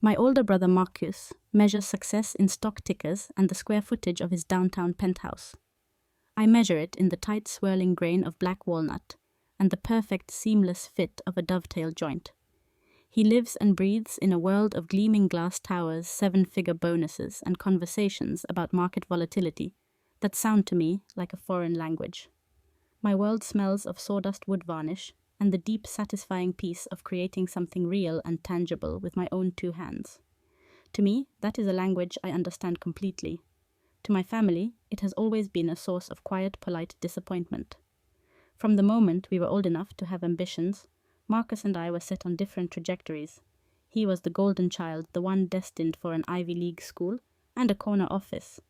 My older brother Marcus measures success in stock tickers and the square footage of his downtown penthouse. I measure it in the tight swirling grain of black walnut and the perfect seamless fit of a dovetail joint. He lives and breathes in a world of gleaming glass towers, seven-figure bonuses, and conversations about market volatility that sound to me like a foreign language. My world smells of sawdust wood varnish and the deep, satisfying peace of creating something real and tangible with my own two hands. To me, that is a language I understand completely. To my family, it has always been a source of quiet, polite disappointment. From the moment we were old enough to have ambitions, Marcus and I were set on different trajectories. He was the golden child, the one destined for an Ivy League school and a corner office.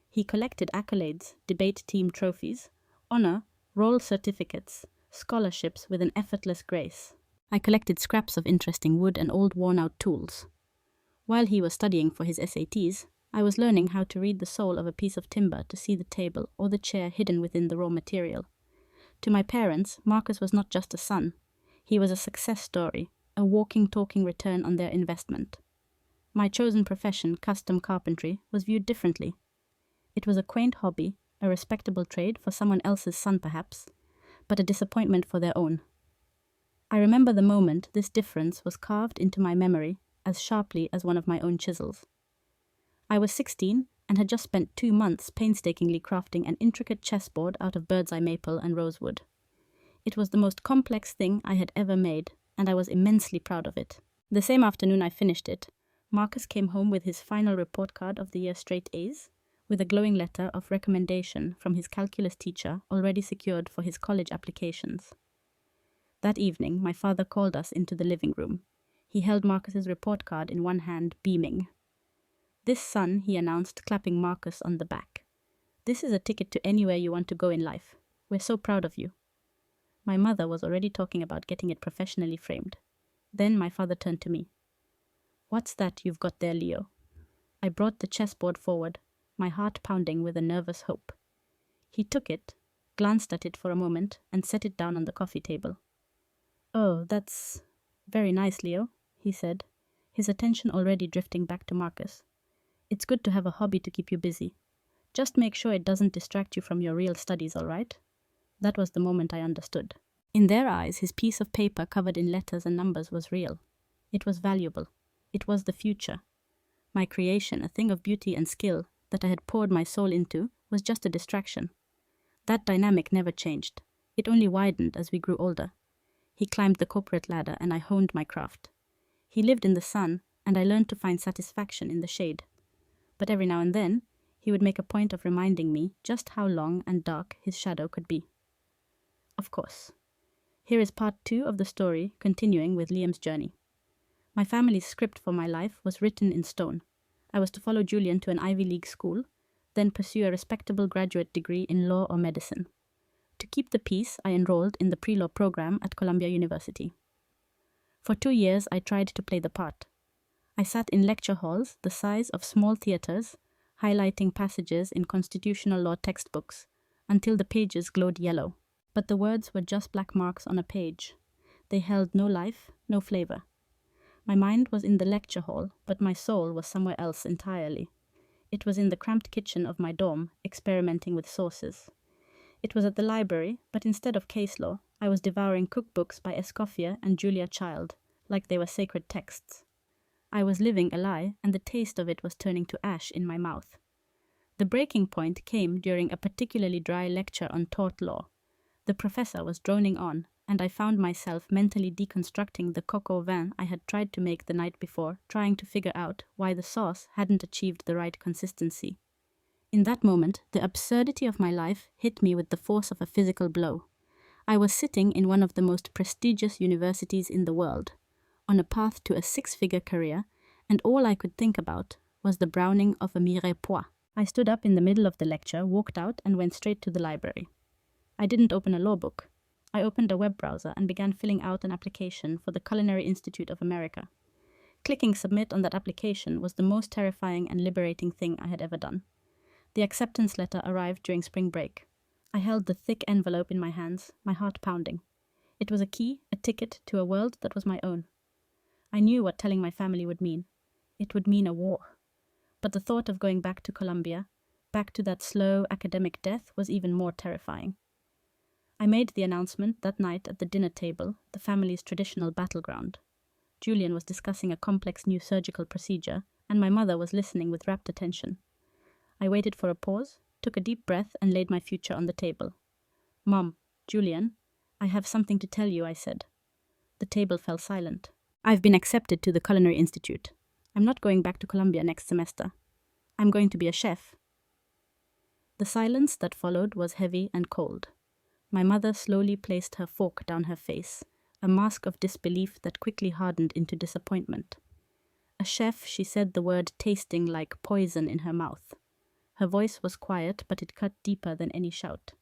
He collected accolades, debate team trophies, honor, role certificates, scholarships with an effortless grace. I collected scraps of interesting wood and old worn-out tools. While he was studying for his SATs, I was learning how to read the soul of a piece of timber to see the table or the chair hidden within the raw material. To my parents, Marcus was not just a son. He was a success story, a walking, talking return on their investment. My chosen profession, custom carpentry, was viewed differently. It was a quaint hobby, a respectable trade for someone else's son perhaps, but a disappointment for their own. I remember the moment this difference was carved into my memory as sharply as one of my own chisels. I was 16 and had just spent 2 months painstakingly crafting an intricate chessboard out of bird's eye maple and rosewood. It was the most complex thing I had ever made, and I was immensely proud of it. The same afternoon I finished it, Marcus came home with his final report card of the year straight A's, with a glowing letter of recommendation from his calculus teacher already secured for his college applications. That evening, my father called us into the living room. He held Marcus's report card in one hand, beaming. "This son," he announced, clapping Marcus on the back. "This is a ticket to anywhere you want to go in life. We're so proud of you." My mother was already talking about getting it professionally framed. Then my father turned to me. "What's that you've got there, Leo?" I brought the chessboard forward, my heart pounding with a nervous hope. He took it, glanced at it for a moment, and set it down on the coffee table. "Oh, that's very nice, Leo," he said, his attention already drifting back to Marcus. "It's good to have a hobby to keep you busy. Just make sure it doesn't distract you from your real studies, all right?" That was the moment I understood. In their eyes, his piece of paper covered in letters and numbers was real. It was valuable. It was the future. My creation, a thing of beauty and skill that I had poured my soul into, was just a distraction. That dynamic never changed. It only widened as we grew older. He climbed the corporate ladder and I honed my craft. He lived in the sun and I learned to find satisfaction in the shade. But every now and then, he would make a point of reminding me just how long and dark his shadow could be. Of course. Here is part 2 of the story, continuing with Liam's journey. My family's script for my life was written in stone. I was to follow Julian to an Ivy League school, then pursue a respectable graduate degree in law or medicine. To keep the peace, I enrolled in the pre-law program at Columbia University. For 2 years, I tried to play the part. I sat in lecture halls the size of small theaters, highlighting passages in constitutional law textbooks, until the pages glowed yellow. But the words were just black marks on a page. They held no life, no flavor. My mind was in the lecture hall, but my soul was somewhere else entirely. It was in the cramped kitchen of my dorm, experimenting with sauces. It was at the library, but instead of case law, I was devouring cookbooks by Escoffier and Julia Child, like they were sacred texts. I was living a lie, and the taste of it was turning to ash in my mouth. The breaking point came during a particularly dry lecture on tort law. The professor was droning on, and I found myself mentally deconstructing the coq au vin I had tried to make the night before, trying to figure out why the sauce hadn't achieved the right consistency. In that moment, the absurdity of my life hit me with the force of a physical blow. I was sitting in one of the most prestigious universities in the world, on a path to a 6-figure career, and all I could think about was the browning of a Mirepoix. I stood up in the middle of the lecture, walked out, and went straight to the library. I didn't open a law book. I opened a web browser and began filling out an application for the Culinary Institute of America. Clicking submit on that application was the most terrifying and liberating thing I had ever done. The acceptance letter arrived during spring break. I held the thick envelope in my hands, my heart pounding. It was a key, a ticket to a world that was my own. I knew what telling my family would mean. It would mean a war. But the thought of going back to Colombia, back to that slow academic death, was even more terrifying. I made the announcement that night at the dinner table, the family's traditional battleground. Julian was discussing a complex new surgical procedure, and my mother was listening with rapt attention. I waited for a pause, took a deep breath, and laid my future on the table. "Mom, Julian, I have something to tell you," I said. The table fell silent. "I've been accepted to the Culinary Institute. I'm not going back to Colombia next semester. I'm going to be a chef." The silence that followed was heavy and cold. My mother slowly placed her fork down her face, a mask of disbelief that quickly hardened into disappointment. "A chef," she said, the word tasting like poison in her mouth. Her voice was quiet, but it cut deeper than any shout.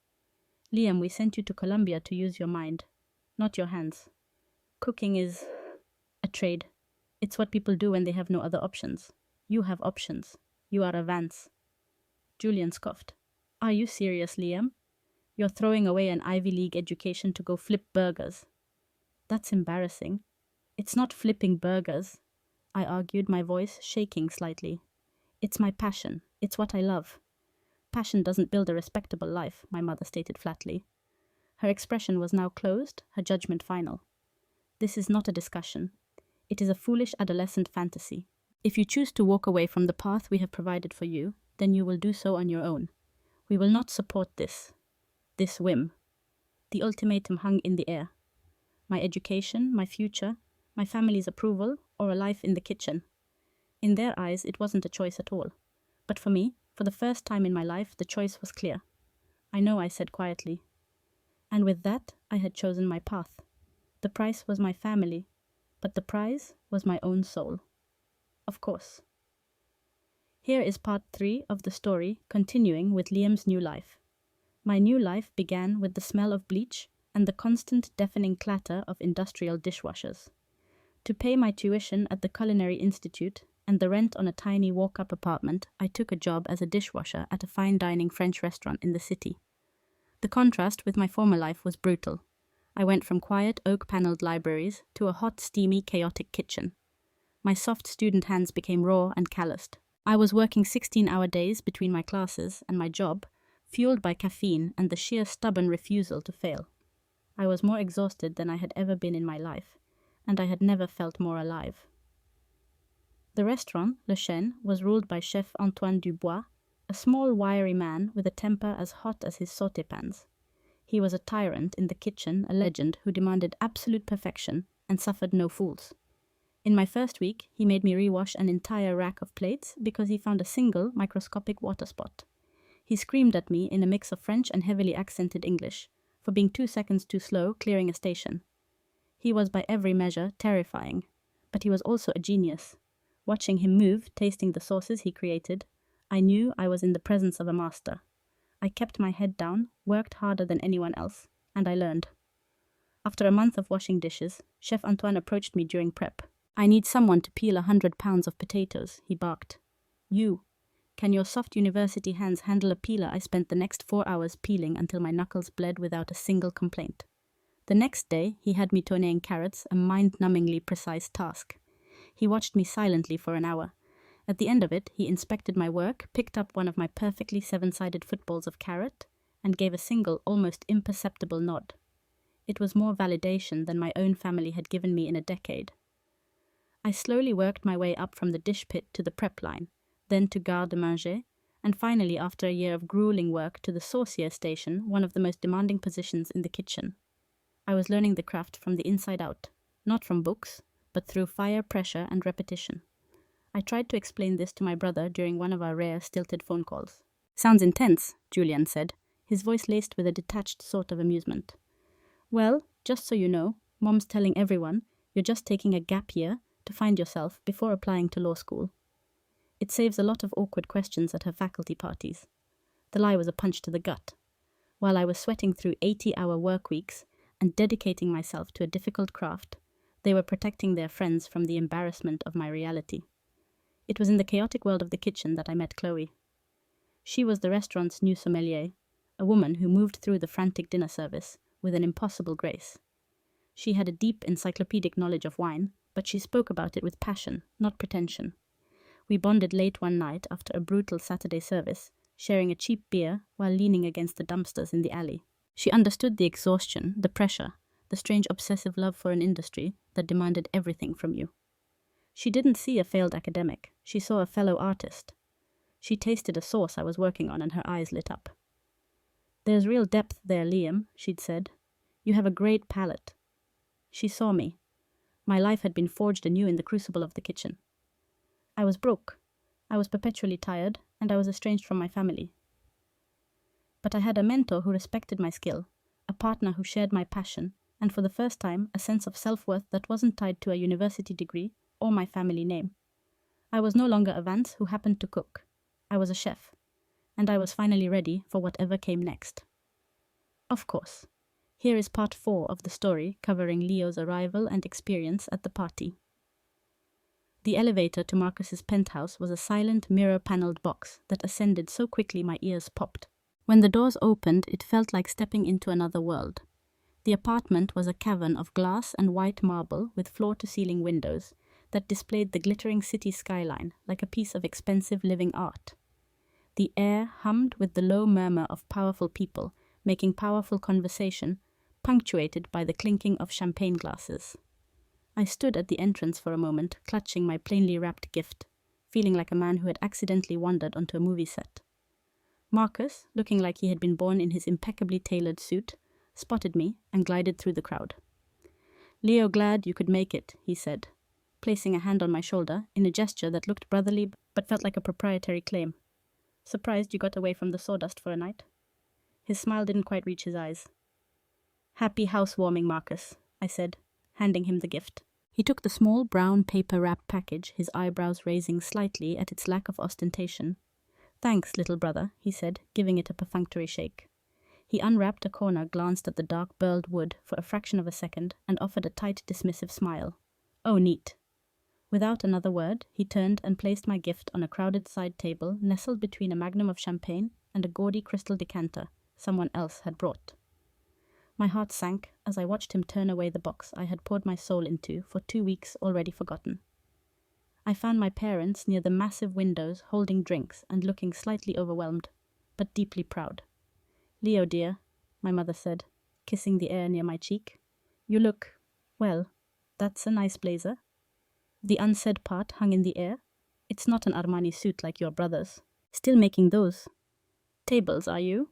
"Liam, we sent you to Colombia to use your mind, not your hands. Cooking is a trade. It's what people do when they have no other options. You have options. You are a Vance." Julian scoffed. "Are you serious, Liam? You're throwing away an Ivy League education to go flip burgers." "That's embarrassing." "It's not flipping burgers," I argued, my voice shaking slightly. "It's my passion. It's what I love." "Passion doesn't build a respectable life," my mother stated flatly. Her expression was now closed, her judgment final. "This is not a discussion. It is a foolish adolescent fantasy. If you choose to walk away from the path we have provided for you, then you will do so on your own. We will not support this whim." The ultimatum hung in the air. My education, my future, my family's approval, or a life in the kitchen. In their eyes, it wasn't a choice at all. But for me, for the first time in my life, the choice was clear. "I know," I said quietly. And with that, I had chosen my path. The price was my family, but the prize was my own soul. Of course. Here is part 3 of the story, continuing with Liam's new life. My new life began with the smell of bleach and the constant deafening clatter of industrial dishwashers. To pay my tuition at the Culinary Institute and the rent on a tiny walk-up apartment, I took a job as a dishwasher at a fine dining French restaurant in the city. The contrast with my former life was brutal. I went from quiet oak-paneled libraries to a hot, steamy, chaotic kitchen. My soft student hands became raw and calloused. I was working 16-hour days between my classes and my job, fueled by caffeine and the sheer stubborn refusal to fail. I was more exhausted than I had ever been in my life, and I had never felt more alive. The restaurant, Le Chêne, was ruled by Chef Antoine Dubois, a small, wiry man with a temper as hot as his sauté pans. He was a tyrant in the kitchen, a legend who demanded absolute perfection and suffered no fools. In my first week, he made me rewash an entire rack of plates because he found a single, microscopic water spot. He screamed at me in a mix of French and heavily accented English for being 2 seconds too slow clearing a station. He was by every measure terrifying, but he was also a genius. Watching him move, tasting the sauces he created, I knew I was in the presence of a master. I kept my head down, worked harder than anyone else, and I learned. After a month of washing dishes, Chef Antoine approached me during prep. "I need someone to peel 100 pounds of potatoes," he barked. "You. Can your soft university hands handle a peeler I spent the next 4 hours peeling until my knuckles bled without a single complaint?" The next day, he had me tournéing carrots, a mind-numbingly precise task. He watched me silently for an hour. At the end of it, he inspected my work, picked up one of my perfectly 7-sided footballs of carrot, and gave a single, almost imperceptible nod. It was more validation than my own family had given me in a decade. I slowly worked my way up from the dish pit to the prep line, then to garde-manger, and finally, after a year of grueling work, to the saucier station, one of the most demanding positions in the kitchen. I was learning the craft from the inside out, not from books, but through fire, pressure, and repetition. I tried to explain this to my brother during one of our rare, stilted phone calls. "Sounds intense," Julian said, his voice laced with a detached sort of amusement. "Well, just so you know, Mom's telling everyone you're just taking a gap year to find yourself before applying to law school. It saves a lot of awkward questions at her faculty parties." The lie was a punch to the gut. While I was sweating through 80-hour work weeks and dedicating myself to a difficult craft, they were protecting their friends from the embarrassment of my reality. It was in the chaotic world of the kitchen that I met Chloe. She was the restaurant's new sommelier, a woman who moved through the frantic dinner service with an impossible grace. She had a deep encyclopedic knowledge of wine, but she spoke about it with passion, not pretension. We bonded late one night after a brutal Saturday service, sharing a cheap beer while leaning against the dumpsters in the alley. She understood the exhaustion, the pressure, the strange obsessive love for an industry that demanded everything from you. She didn't see a failed academic, she saw a fellow artist. She tasted a sauce I was working on and her eyes lit up. "There's real depth there, Liam," she'd said. "You have a great palate." She saw me. My life had been forged anew in the crucible of the kitchen. I was broke. I was perpetually tired, and I was estranged from my family. But I had a mentor who respected my skill, a partner who shared my passion, and for the first time, a sense of self-worth that wasn't tied to a university degree or my family name. I was no longer a Vance who happened to cook. I was a chef, and I was finally ready for whatever came next. Of course, here is part 4 of the story covering Leo's arrival and experience at the party. The elevator to Marcus's penthouse was a silent, mirror-paneled box that ascended so quickly my ears popped. When the doors opened, it felt like stepping into another world. The apartment was a cavern of glass and white marble with floor-to-ceiling windows that displayed the glittering city skyline like a piece of expensive living art. The air hummed with the low murmur of powerful people making powerful conversation, punctuated by the clinking of champagne glasses. I stood at the entrance for a moment, clutching my plainly wrapped gift, feeling like a man who had accidentally wandered onto a movie set. Marcus, looking like he had been born in his impeccably tailored suit, spotted me and glided through the crowd. "Leo, glad you could make it," he said, placing a hand on my shoulder in a gesture that looked brotherly but felt like a proprietary claim. "Surprised you got away from the sawdust for a night?" His smile didn't quite reach his eyes. "Happy housewarming, Marcus," I said, handing him the gift. He took the small brown paper-wrap package, his eyebrows raising slightly at its lack of ostentation. "Thanks, little brother," he said, giving it a perfunctory shake. He unwrapped a corner, glanced at the dark burled wood for a fraction of a second, and offered a tight, dismissive smile. "Oh, neat." Without another word, he turned and placed my gift on a crowded side table nestled between a magnum of champagne and a gaudy crystal decanter someone else had brought. My heart sank as I watched him turn away the box I had poured my soul into for 2 weeks already forgotten. I found my parents near the massive windows holding drinks and looking slightly overwhelmed, but deeply proud. "Leo, dear," my mother said, kissing the air near my cheek. "You look, well, that's a nice blazer." The unsaid part hung in the air. "It's not an Armani suit like your brother's. Still making those. Tables, are you?"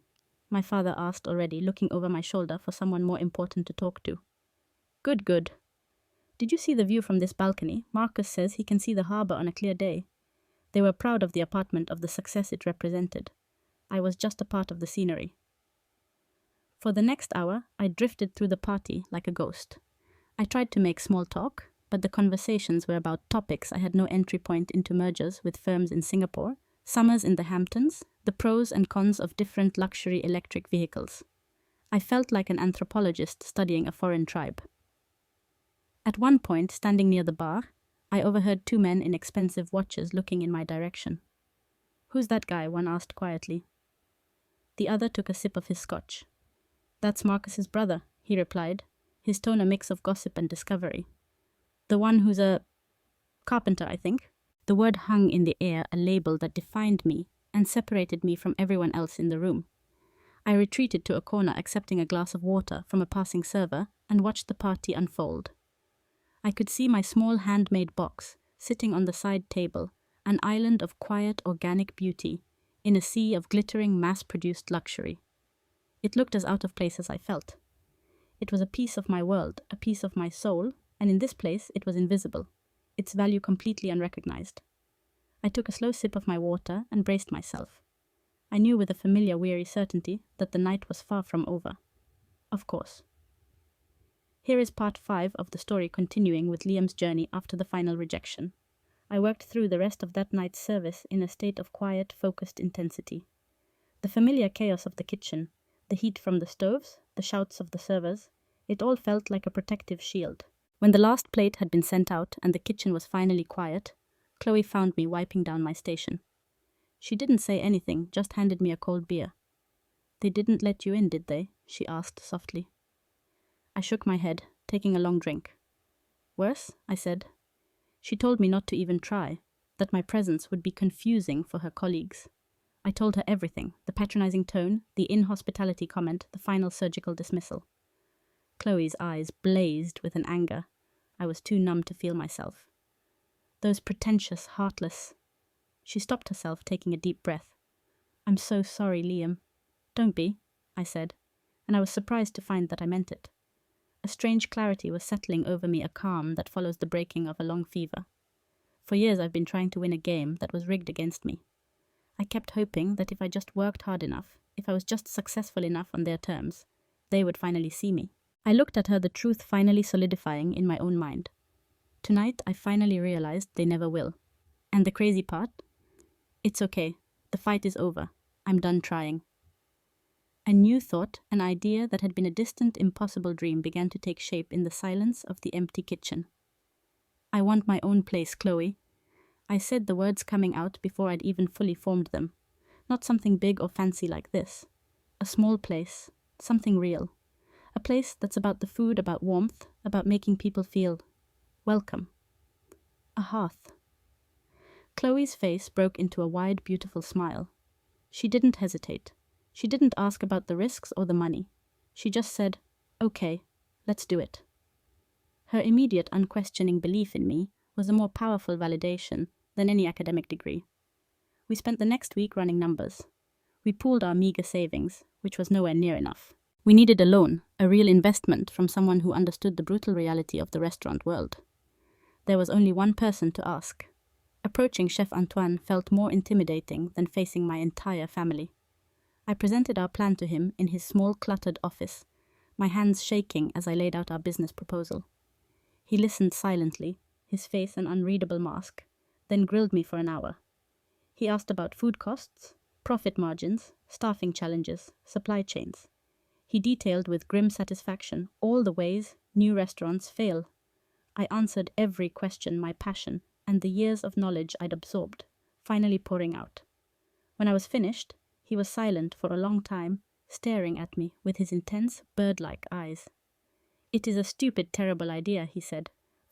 My father asked already, looking over my shoulder for someone more important to talk to. "Good, good. Did you see the view from this balcony? Marcus says he can see the harbour on a clear day." They were proud of the apartment, of the success it represented. I was just a part of the scenery. For the next hour, I drifted through the party like a ghost. I tried to make small talk, but the conversations were about topics I had no entry point into: mergers with firms in Singapore, summers in the Hamptons, the pros and cons of different luxury electric vehicles. I felt like an anthropologist studying a foreign tribe. At one point, standing near the bar, I overheard 2 men in expensive watches looking in my direction. "Who's that guy?" one asked quietly. The other took a sip of his scotch. "That's Marcus's brother," he replied, his tone a mix of gossip and discovery. "The one who's a carpenter, I think." The word hung in the air, a label that defined me and separated me from everyone else in the room. I retreated to a corner, accepting a glass of water from a passing server, and watched the party unfold. I could see my small handmade box sitting on the side table, an island of quiet, organic beauty in a sea of glittering, mass-produced luxury. It looked as out of place as I felt. It was a piece of my world, a piece of my soul, and in this place it was invisible, its value completely unrecognized. I took a slow sip of my water and braced myself. I knew with a familiar, weary certainty that the night was far from over. Of course. Here is part 5 of the story, continuing with Liam's journey after the final rejection. I worked through the rest of that night's service in a state of quiet, focused intensity. The familiar chaos of the kitchen, the heat from the stoves, the shouts of the servers, it all felt like a protective shield. When the last plate had been sent out and the kitchen was finally quiet, Chloe found me wiping down my station. She didn't say anything, just handed me a cold beer. "They didn't let you in, did they?" she asked softly. I shook my head, taking a long drink. "Worse?" I said. She told me not to even try. that my presence would be confusing for her colleagues. I told her everything, the patronizing tone, the inhospitality comment, the final surgical dismissal. Chloe's eyes blazed with an anger. I was too numb to feel myself. Those pretentious, heartless. She stopped herself, taking a deep breath. I'm so sorry, Liam. Don't be, I said, and I was surprised to find that I meant it. A strange clarity was settling over me, a calm that follows the breaking of a long fever. For years I've been trying to win a game that was rigged against me. I kept hoping that if I just worked hard enough, if I was just successful enough on their terms, they would finally see me. I looked at her, the truth finally solidifying in my own mind. Tonight I finally realized they never will. And the crazy part? It's okay. The fight is over. I'm done trying. A new thought, an idea that had been a distant, impossible dream, began to take shape in the silence of the empty kitchen. I want my own place, Chloe. I said the words coming out before I'd even fully formed them. Not something big or fancy like this. A small place. Something real. A place that's about the food, about warmth, about making people feel welcome. A hearth. Chloe's face broke into a wide, beautiful smile. She didn't hesitate. She didn't ask about the risks or the money. She just said, okay, let's do it. Her immediate, unquestioning belief in me was a more powerful validation than any academic degree. We spent the next week running numbers. We pooled our meager savings, which was nowhere near enough. We needed a loan, a real investment from someone who understood the brutal reality of the restaurant world. There was only one person to ask. Approaching Chef Antoine felt more intimidating than facing my entire family. I presented our plan to him in his small, cluttered office, my hands shaking as I laid out our business proposal. He listened silently, his face an unreadable mask, then grilled me for an hour. He asked about food costs, profit margins, staffing challenges, supply chains. He detailed with grim satisfaction all the ways new restaurants fail. I answered every question, my passion and the years of knowledge I'd absorbed, finally pouring out. When I was finished, he was silent for a long time, staring at me with his intense, bird-like eyes. It is a stupid, terrible idea, he said,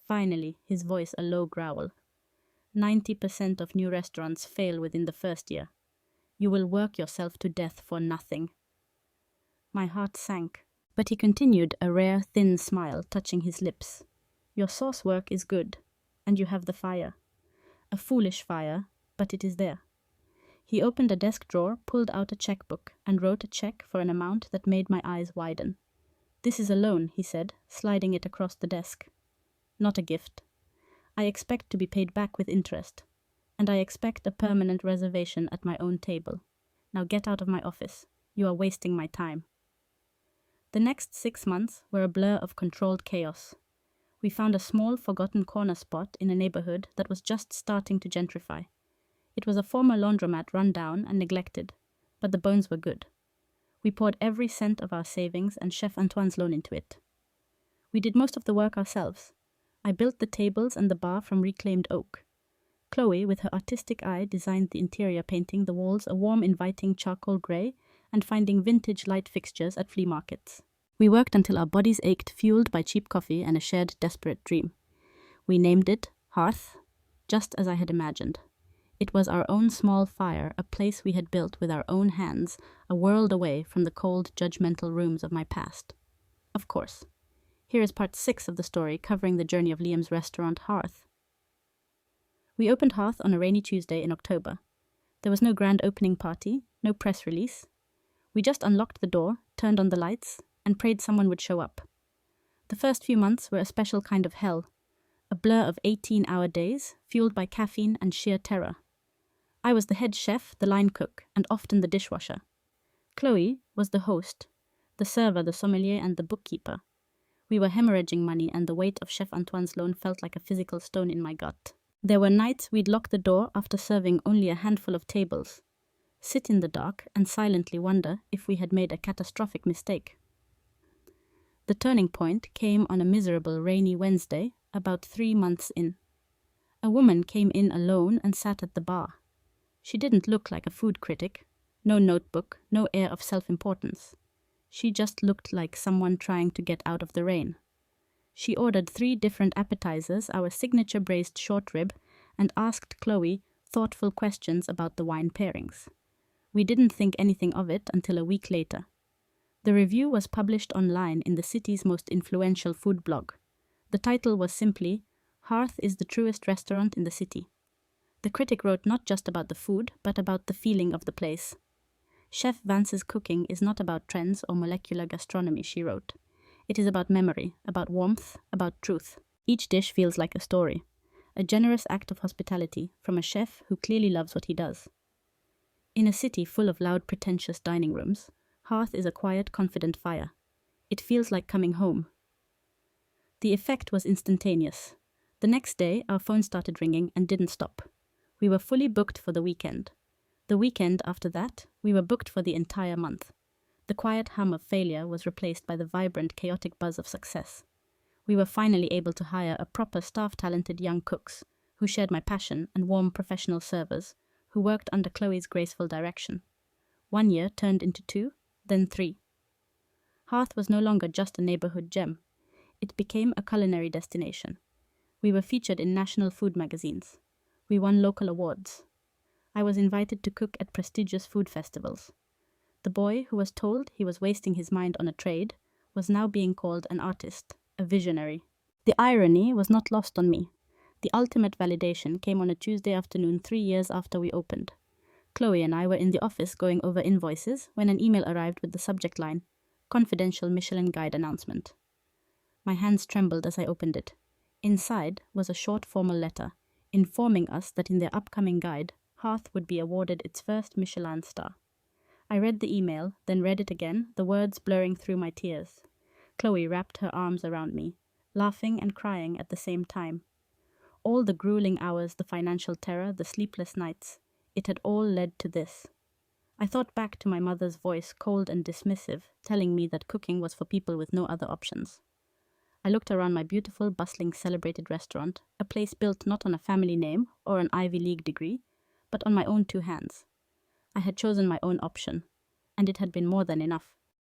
finally, his voice a low growl. 90% of new restaurants fail within the first year. You will work yourself to death for nothing. My heart sank, but he continued, a rare, thin smile touching his lips. Your sauce work is good, and you have the fire. A foolish fire, but it is there. He opened a desk drawer, pulled out a checkbook, and wrote a check for an amount that made my eyes widen. This is a loan, he said, sliding it across the desk. Not a gift. I expect to be paid back with interest, and I expect a permanent reservation at my own table. Now get out of my office. You are wasting my time. The next 6 months were a blur of controlled chaos. We found a small, forgotten corner spot in a neighborhood that was just starting to gentrify. It was a former laundromat run down and neglected, but the bones were good. We poured every cent of our savings and Chef Antoine's loan into it. We did most of the work ourselves. I built the tables and the bar from reclaimed oak. Chloe, with her artistic eye, designed the interior, painting the walls a warm, inviting charcoal grey and finding vintage light fixtures at flea markets. We worked until our bodies ached, fueled by cheap coffee and a shared desperate dream. We named it Hearth, just as I had imagined. It was our own small fire, a place we had built with our own hands, a world away from the cold, judgmental rooms of my past. Of course. Here is part 6 of the story, covering the journey of Liam's restaurant Hearth. We opened Hearth on a rainy Tuesday in October. There was no grand opening party, no press release. We just unlocked the door, turned on the lights, and prayed someone would show up. The first few months were a special kind of hell, a blur of 18-hour days, fueled by caffeine and sheer terror. I was the head chef, the line cook, and often the dishwasher. Chloe was the host, the server, the sommelier, and the bookkeeper. We were hemorrhaging money, and the weight of Chef Antoine's loan felt like a physical stone in my gut. There were nights we'd lock the door after serving only a handful of tables, sit in the dark, and silently wonder if we had made a catastrophic mistake. The turning point came on a miserable rainy Wednesday, about 3 months in. A woman came in alone and sat at the bar. She didn't look like a food critic, no notebook, no air of self-importance. She just looked like someone trying to get out of the rain. She ordered 3 different appetizers, our signature braised short rib, and asked Chloe thoughtful questions about the wine pairings. We didn't think anything of it until a week later. The review was published online in the city's most influential food blog. The title was simply, "Hearth is the truest restaurant in the city." The critic wrote not just about the food, but about the feeling of the place. Chef Vance's cooking is not about trends or molecular gastronomy, she wrote. It is about memory, about warmth, about truth. Each dish feels like a story, a generous act of hospitality from a chef who clearly loves what he does. In a city full of loud, pretentious dining rooms, Hearth is a quiet, confident fire. It feels like coming home. The effect was instantaneous. The next day, our phone started ringing and didn't stop. We were fully booked for the weekend. The weekend after that, we were booked for the entire month. The quiet hum of failure was replaced by the vibrant, chaotic buzz of success. We were finally able to hire a proper staff-talented young cooks who shared my passion and warm professional servers who worked under Chloe's graceful direction. 1 year turned into 2, then 3. Hearth was no longer just a neighborhood gem. It became a culinary destination. We were featured in national food magazines. We won local awards. I was invited to cook at prestigious food festivals. The boy who was told he was wasting his mind on a trade was now being called an artist, a visionary. The irony was not lost on me. The ultimate validation came on a Tuesday afternoon 3 years after we opened. Chloe and I were in the office going over invoices when an email arrived with the subject line, "Confidential Michelin Guide Announcement." My hands trembled as I opened it. Inside was a short formal letter, informing us that in their upcoming guide, Hearth would be awarded its first Michelin star. I read the email, then read it again, the words blurring through my tears. Chloe wrapped her arms around me, laughing and crying at the same time. All the grueling hours, the financial terror, the sleepless nights, it had all led to this. I thought back to my mother's voice, cold and dismissive, telling me that cooking was for people with no other options. I looked around my beautiful, bustling, celebrated restaurant, a place built not on a family name or an Ivy League degree, but on my own 2 hands. I had chosen my own option, and it had been more than enough.